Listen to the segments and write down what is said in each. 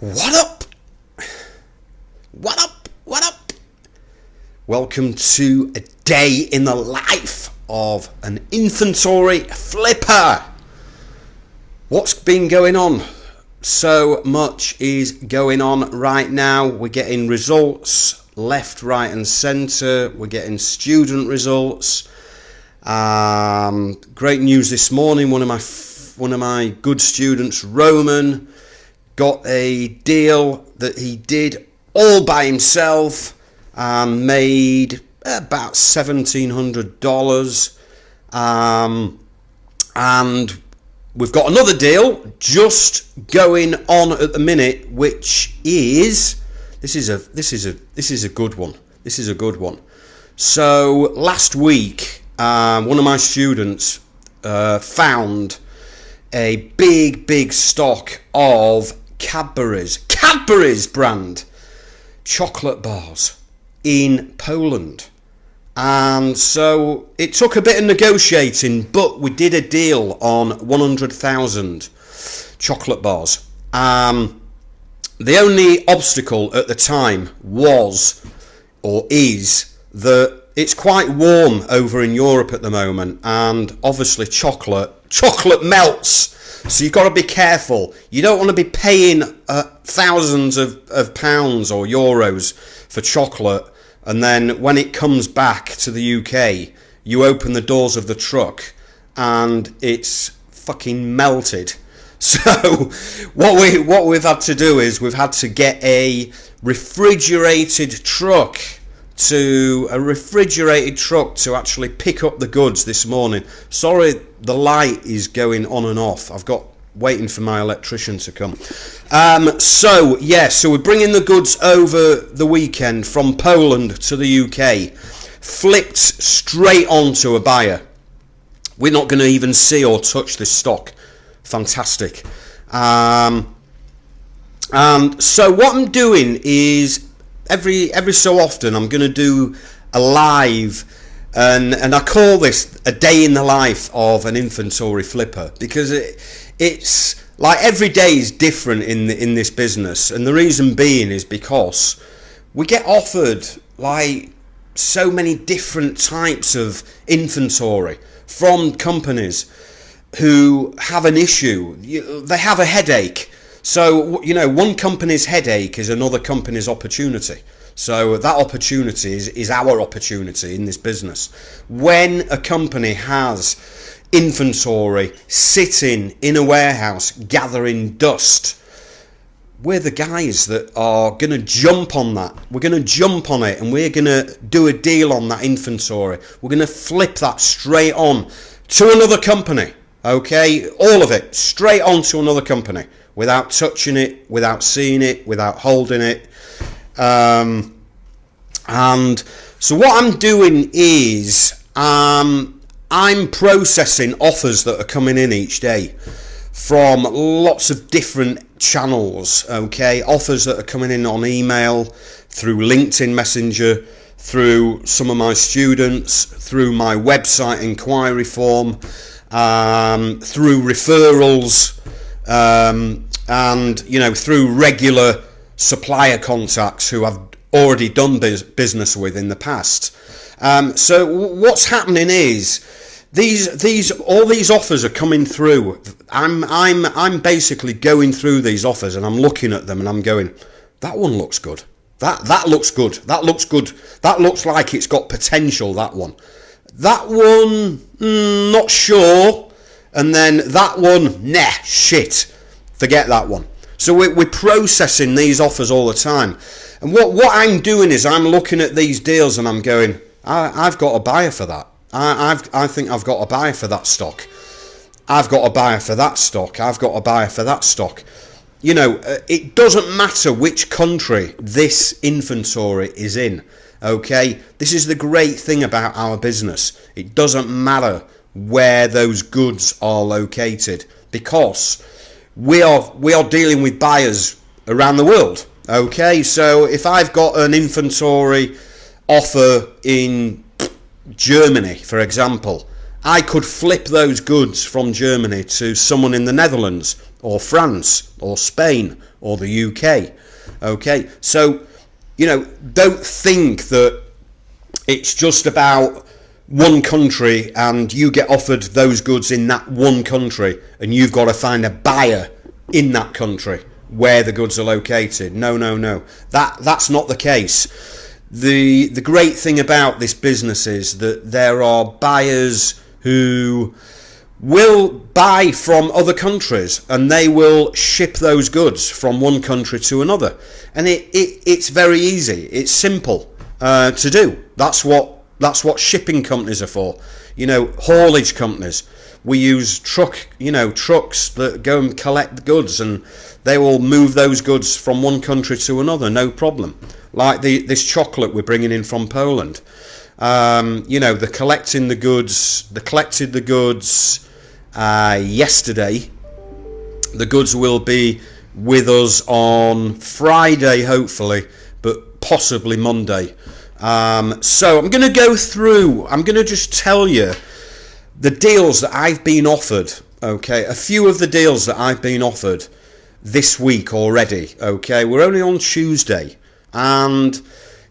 What up? What up? What up? Welcome to a day in the life of an inventory flipper. What's been going on? So much is going on right now. We're getting results left, right and centre. We're getting student results. Great news this morning. One of my good students, Roman, got a deal that he did all by himself and made about $1,700. And we've got another deal just going on at the minute, which is this is a good one. This is a good one. So last week, one of my students found a big stock of Cadbury's brand chocolate bars in Poland. And so it took a bit of negotiating, but we did a deal on 100,000 chocolate bars. The only obstacle at the time was, or is, that it's quite warm over in Europe at the moment, and obviously chocolate melts. So you've got to be careful. You don't want to be paying thousands of pounds or euros for chocolate, and then when it comes back to the UK, you open the doors of the truck and it's fucking melted. So what we've had to do is we've had to get a refrigerated truck to actually pick up the goods this morning. Sorry, the light is going on and off. I've got waiting for my electrician to come. So we're bringing the goods over the weekend from Poland to the UK, flipped straight onto a buyer. We're not going to even see or touch this stock. Fantastic. And so what I'm doing is every so often I'm going to do a live, and I call this a day in the life of an inventory flipper, because it's like every day is different in this business, and the reason being is because we get offered like so many different types of inventory from companies who have an issue. They have a headache. So, one company's headache is another company's opportunity. So that opportunity is our opportunity in this business. When a company has inventory sitting in a warehouse gathering dust, we're the guys that are going to jump on that. We're going to jump on it, and we're going to do a deal on that inventory. We're going to flip that straight on to another company. Okay, all of it straight on to another company, without touching it, without seeing it, without holding it. And so what I'm doing is I'm processing offers that are coming in each day from lots of different channels. Okay, offers that are coming in on email, through LinkedIn Messenger, through some of my students, through my website inquiry form, through referrals, and through regular supplier contacts who I've already done business with in the past. So what's happening is all these offers are coming through. I'm basically going through these offers, and I'm looking at them and I'm going, that one looks good. That looks good. That looks good. That looks like it's got potential. That one, not sure. And then that one, nah, shit, forget that one. So we're processing these offers all the time. And what I'm doing is I'm looking at these deals and I'm going, I've got a buyer for that. I think I've got a buyer for that stock. I've got a buyer for that stock. I've got a buyer for that stock. It doesn't matter which country this inventory is in. Okay, this is the great thing about our business. It doesn't matter where those goods are located, because we are dealing with buyers around the world. Okay, so if I've got an inventory offer in Germany, for example, I could flip those goods from Germany to someone in the Netherlands or France or Spain or the UK. Okay, so, you know, don't think that it's just about one country and you get offered those goods in that one country and you've got to find a buyer in that country where the goods are located. No. That's not the case. The great thing about this business is that there are buyers who will buy from other countries and they will ship those goods from one country to another. And it's very easy. It's simple to do. That's what shipping companies are for. You know, haulage companies. We use trucks that go and collect the goods, and they will move those goods from one country to another, no problem. Like this chocolate we're bringing in from Poland. They collected the goods yesterday. The goods will be with us on Friday, hopefully, but possibly Monday. So I'm going to just tell you the deals that I've been offered. Okay, a few of the deals that I've been offered this week already. Okay, we're only on Tuesday, and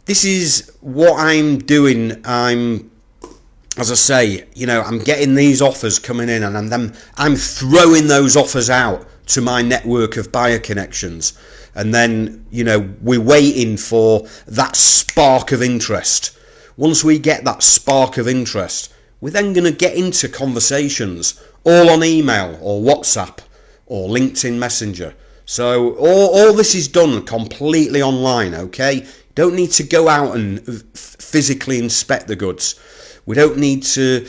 this is what I'm doing. As I say, I'm getting these offers coming in, and I'm throwing those offers out to my network of buyer connections. And then, we're waiting for that spark of interest. Once we get that spark of interest, we're then going to get into conversations, all on email or WhatsApp or LinkedIn Messenger. So all this is done completely online, okay? Don't need to go out and physically inspect the goods. We don't need to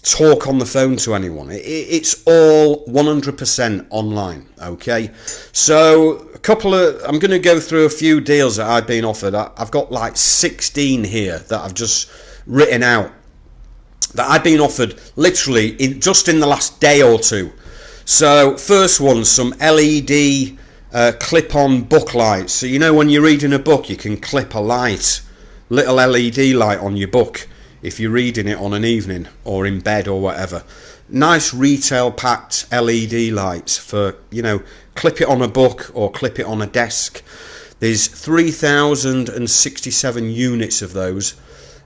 talk on the phone to anyone. It's all 100% online, okay? So I'm going to go through a few deals that I've been offered. I've got like 16 here that I've just written out that I've been offered literally just in the last day or two. So first one, some LED clip-on book lights. So when you're reading a book, you can clip a little LED light on your book if you're reading it on an evening or in bed or whatever. Nice retail packed LED lights for, clip it on a book or clip it on a desk. There's 3,067 units of those.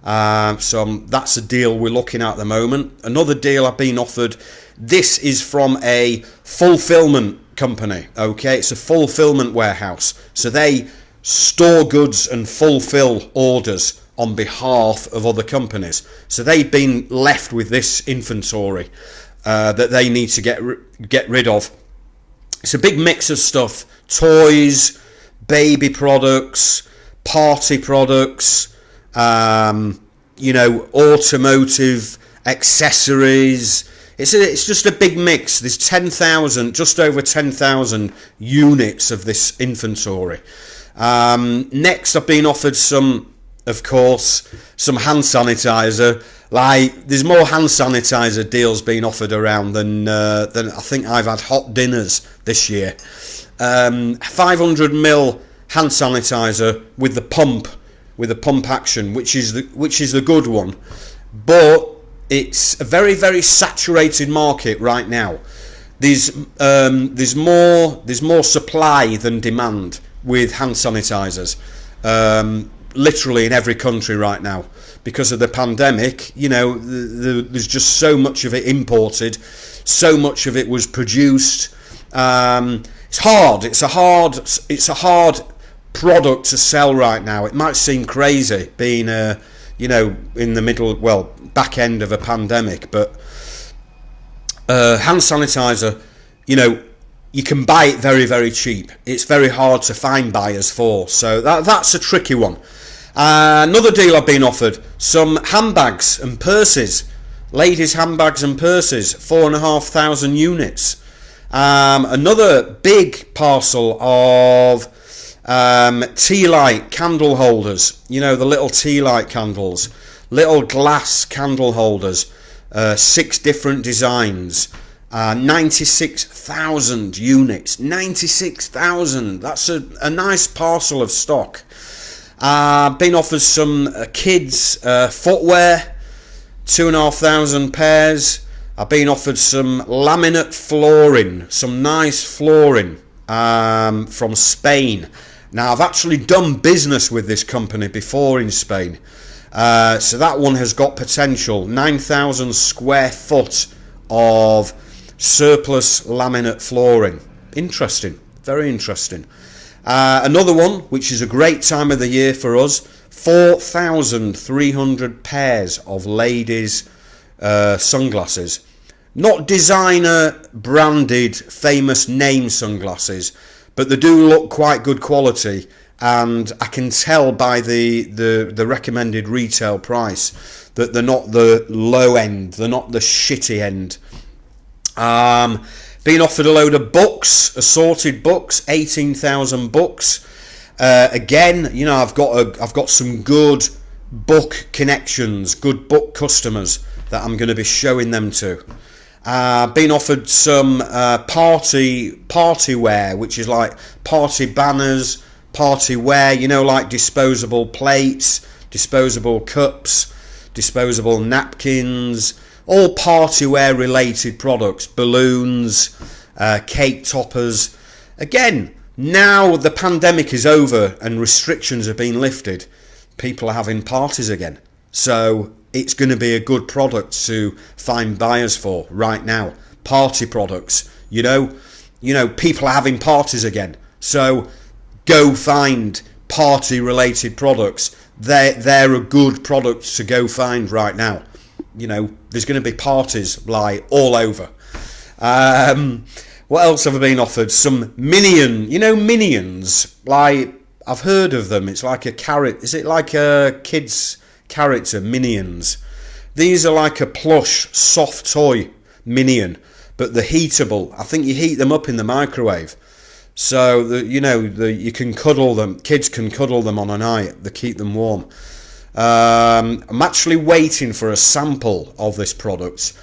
So that's a deal we're looking at the moment. Another deal I've been offered. This is from a fulfillment company. Okay, it's a fulfillment warehouse. So they store goods and fulfill orders on behalf of other companies. So they've been left with this inventory that they need to get rid of. It's a big mix of stuff: toys, baby products, party products, automotive accessories. It's just a big mix. There's just over 10,000 units of this inventory. Next, I've been offered some hand sanitizer. Like, there's more hand sanitizer deals being offered around than I think I've had hot dinners this year. 500ml hand sanitizer with the pump action, which is the good one, but it's a very, very saturated market right now. There's more supply than demand with hand sanitizers. Literally in every country right now because of the pandemic. There's just so much of it imported, so much of it was produced. It's hard. It's a hard product to sell right now. It might seem crazy being in the back end of a pandemic, but hand sanitizer, you can buy it very, very cheap. It's very hard to find buyers for, so that's a tricky one. Another deal I've been offered, some handbags and purses, ladies' handbags and purses, 4,500 units. Another big parcel of tea light candle holders, the little tea light candles, little glass candle holders, 6 different designs. 96,000 units. 96,000. That's a nice parcel of stock. Been offered some kids footwear, 2,500 pairs. I've been offered some laminate flooring, some nice flooring. from Spain. Now, I've actually done business with this company before in Spain. So that one has got potential. 9,000 square foot of surplus laminate flooring. Interesting. Very interesting. Another one, which is a great time of the year for us, 4,300 pairs of ladies' sunglasses. Not designer branded famous name sunglasses, but they do look quite good quality, and I can tell by the recommended retail price that they're not the low end, they're not the shitty end. Being offered a load of books, assorted books, 18,000 books. Again, you know, I've got some good book connections, good book customers that I'm going to be showing them to. Been offered some party wear, which is like party banners, party wear, you know, like disposable plates, disposable cups, disposable napkins, all party wear related products, balloons, cake toppers. Again, now the pandemic is over and restrictions have been lifted, people are having parties again. So it's going to be a good product to find buyers for right now. Party products, you know, people are having parties again. So go find party related products. They're a good product to go find right now. You know, there's going to be parties like all over. What else have I been offered? Some Minions. Like, I've heard of them. It's like a carrot. Is it like a kid's character, Minions? These are like a plush, soft toy Minion, but they're heatable. I think you heat them up in the microwave. So, you can cuddle them. Kids can cuddle them on a night. They keep them warm. I'm actually waiting for a sample of this product.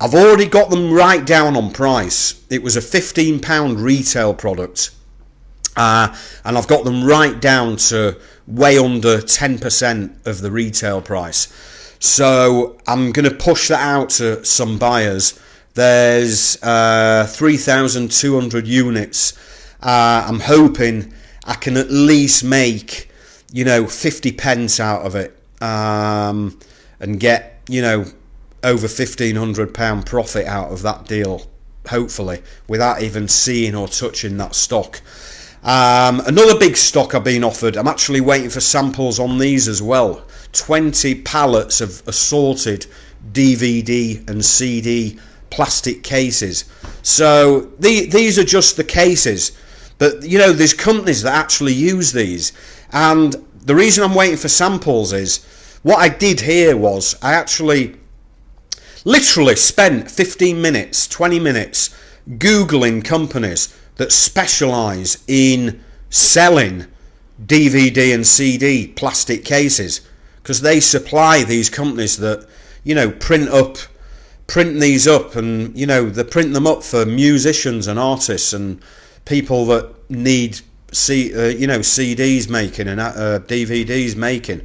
I've already got them right down on price. It was a £15 retail product, and I've got them right down to way under 10% of the retail price. So I'm going to push that out to some buyers. There's 3,200 units. I'm hoping I can at least make 50 pence out of it, and get over £1,500 profit out of that deal, hopefully, without even seeing or touching that stock. Another big stock I've been offered, I'm actually waiting for samples on these as well. 20 pallets of assorted DVD and CD plastic cases. So these are just the cases, but there's companies that actually use these. And the reason I'm waiting for samples is, what I did here was I actually literally spent 15 minutes, 20 minutes Googling companies that specialise in selling DVD and CD plastic cases, because they supply these companies that print these up, and they print them up for musicians and artists and people that need CDs making and DVDs making.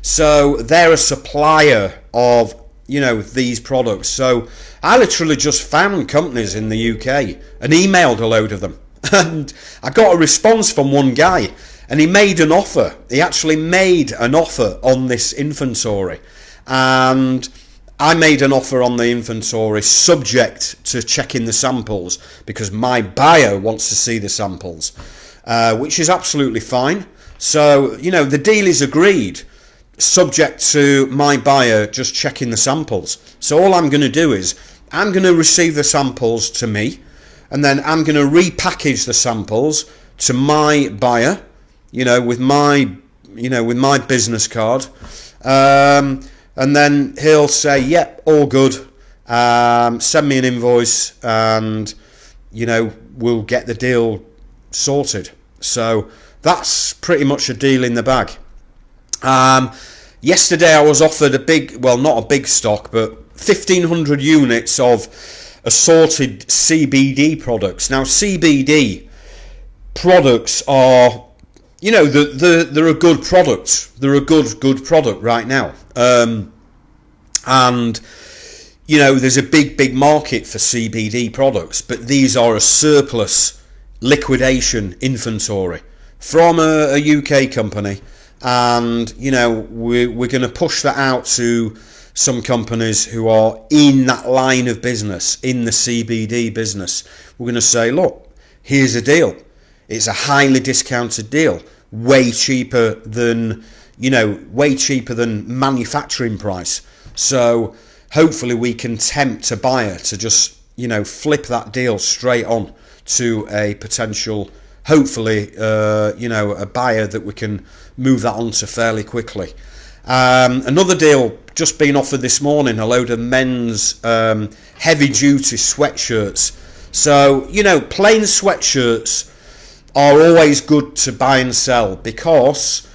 So they're a supplier of these products. So I literally just found companies in the UK and emailed a load of them, and I got a response from one guy, and he made an offer. He actually made an offer on this inventory, and I made an offer on the inventory subject to checking the samples, because my buyer wants to see the samples, which is absolutely fine. So the deal is agreed, subject to my buyer just checking the samples. So all I'm going to do is I'm going to receive the samples to me, and then I'm going to repackage the samples to my buyer, with my business card, and then he'll say, yep, all good, send me an invoice, and we'll get the deal sorted. So that's pretty much a deal in the bag. Yesterday I was offered not a big stock, but 1,500 units of assorted CBD products. Now, CBD products are, they're a good product. They're a good product right now. And there's a big market for CBD products, but these are a surplus liquidation inventory from a UK company, and we're going to push that out to some companies who are in that line of business, in the CBD business. We're going to say, look, here's a deal. It's a highly discounted deal, way cheaper than manufacturing price. So hopefully we can tempt a buyer to just flip that deal straight on to a potential, hopefully a buyer that we can move that on to fairly quickly. Another deal just been offered this morning, a load of men's heavy duty sweatshirts. So plain sweatshirts are always good to buy and sell, because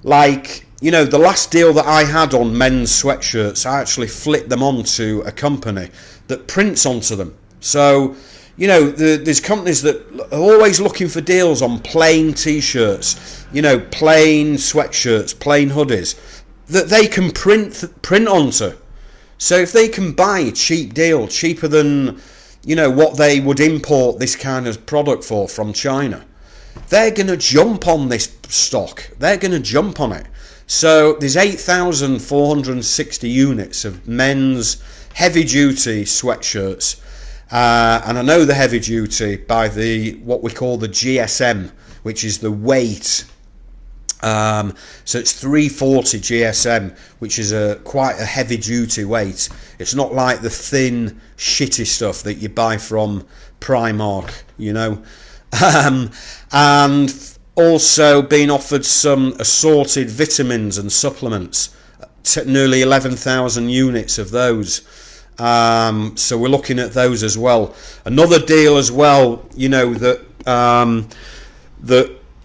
the last deal that I had on men's sweatshirts, I actually flipped them onto a company that prints onto them. So there's companies that are always looking for deals on plain t-shirts, plain sweatshirts, plain hoodies that they can print onto. So if they can buy a cheap deal, cheaper than what they would import this kind of product for from China, they're going to jump on this stock. They're going to jump on it. So there's 8,460 units of men's heavy duty sweatshirts, and I know the heavy duty by what we call the GSM, which is the weight. So it's 340 GSM, which is quite a heavy duty weight. It's not like the thin shitty stuff that you buy from Primark, and also been offered some assorted vitamins and supplements, nearly 11,000 units of those. So we're looking at those as well. Another deal as well, that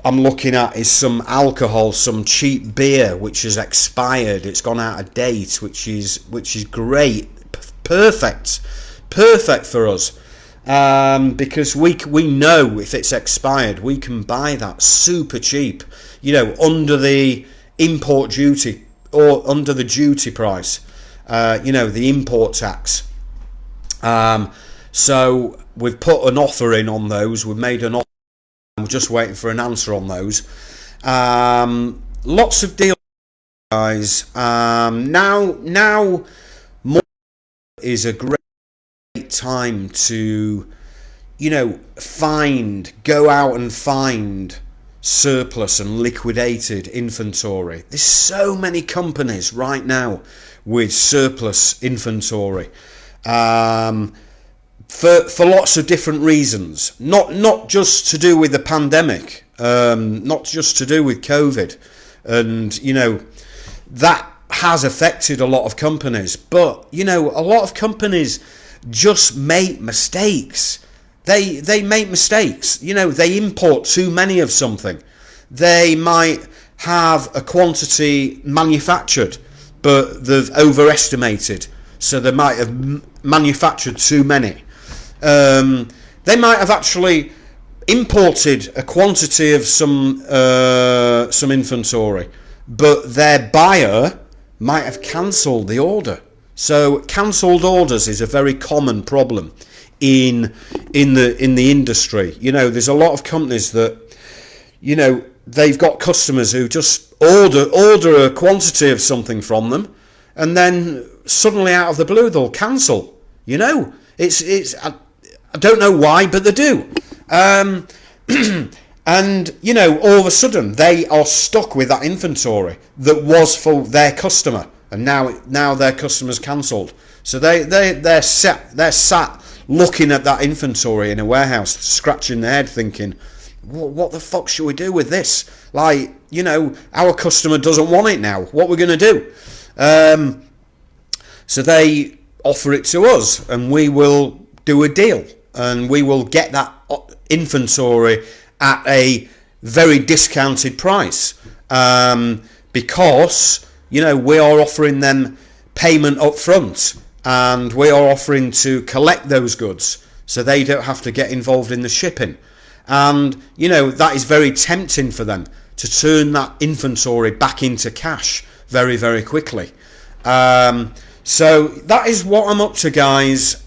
I'm looking at is some alcohol, some cheap beer which has expired. It's gone out of date, which is great, perfect for us, because we know if it's expired, we can buy that super cheap, under the import duty or under the duty price, the import tax. So we've put an offer in on those. We've made an offer. We're just waiting for an answer on those. Lots of deals, guys. Now more is a great time to go out and find surplus and liquidated inventory. There's so many companies right now with surplus inventory, for lots of different reasons, not just to do with the pandemic, not just to do with COVID, and that has affected a lot of companies, but a lot of companies just make mistakes. They make mistakes. They import too many of something. They might have a quantity manufactured, but they've overestimated, so they might have manufactured too many. They might have actually imported a quantity of some inventory, but their buyer might have cancelled the order. So cancelled orders is a very common problem in the industry. There's a lot of companies that they've got customers who just order a quantity of something from them, and then suddenly out of the blue they'll cancel. It's I don't know why, but they do. And all of a sudden they are stuck with that inventory that was for their customer, and now their customer's cancelled. So they're sat looking at that inventory in a warehouse, scratching their head, thinking, what the fuck should we do with this? Our customer doesn't want it now. What we're going to do? So they offer it to us, and we will do a deal, and we will get that inventory at a very discounted price, because we are offering them payment up front, and we are offering to collect those goods so they don't have to get involved in the shipping. And that is very tempting for them to turn that inventory back into cash very, very quickly. So that is what I'm up to, guys.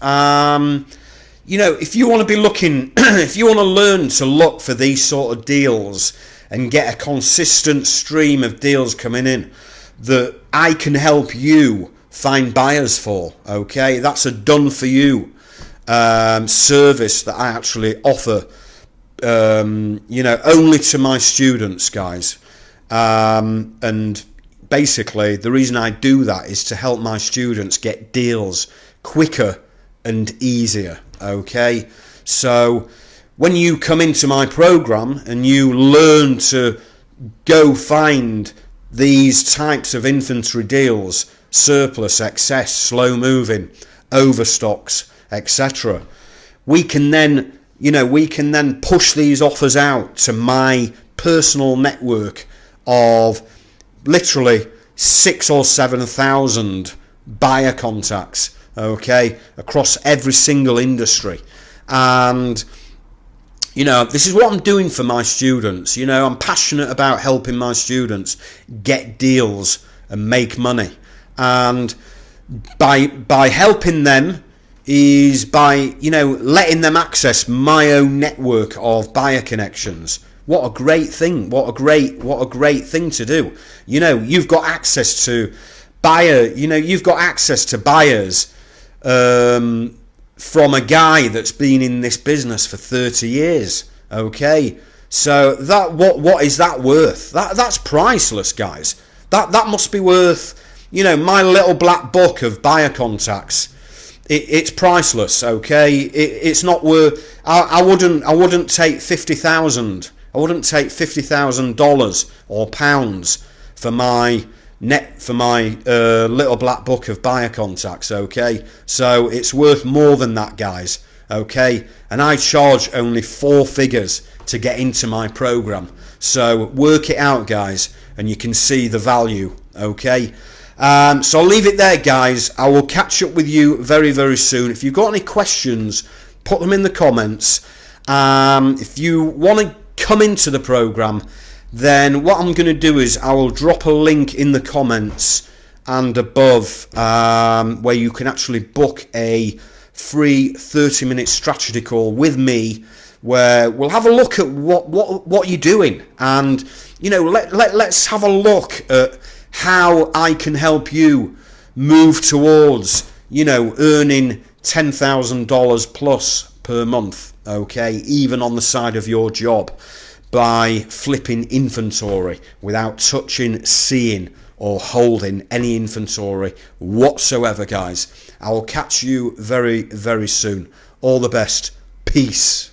if you want to be looking, if you want to learn to look for these sort of deals and get a consistent stream of deals coming in that I can help you find buyers for, okay, that's a done for you service that I actually offer, only to my students, guys. And basically the reason I do that is to help my students get deals quicker and easier, okay? So when you come into my program and you learn to go find these types of inventory deals, surplus, excess, slow moving, overstocks, etc., we can then push these offers out to my personal network of literally 6,000 or 7,000 buyer contacts, okay, across every single industry. And this is what I'm doing for my students. I'm passionate about helping my students get deals and make money, and by helping them is by letting them access my own network of buyer connections. What a great thing! What a great thing to do. You've got access to you've got access to buyers from a guy that's been in this business for 30 years. Okay, so that what is that worth? That's priceless, guys. That must be worth. My little black book of buyer contacts. It's priceless. Okay, it's not worth. I wouldn't take 50,000. I wouldn't take $50,000 or pounds for my little black book of buyer contacts, okay? So it's worth more than that, guys, okay? And I charge only 4 figures to get into my program. So work it out, guys, and you can see the value, okay? So I'll leave it there, guys. I will catch up with you very, very soon. If you've got any questions, put them in the comments. If you want to come into the program, then what I'm going to do is I will drop a link in the comments and above where you can actually book a free 30-minute strategy call with me, where we'll have a look at what you're doing, and let's have a look at how I can help you move towards earning $10,000 plus per month, okay, even on the side of your job, by flipping inventory without touching, seeing or holding any inventory whatsoever, guys. I will catch you very, very soon. All the best. Peace.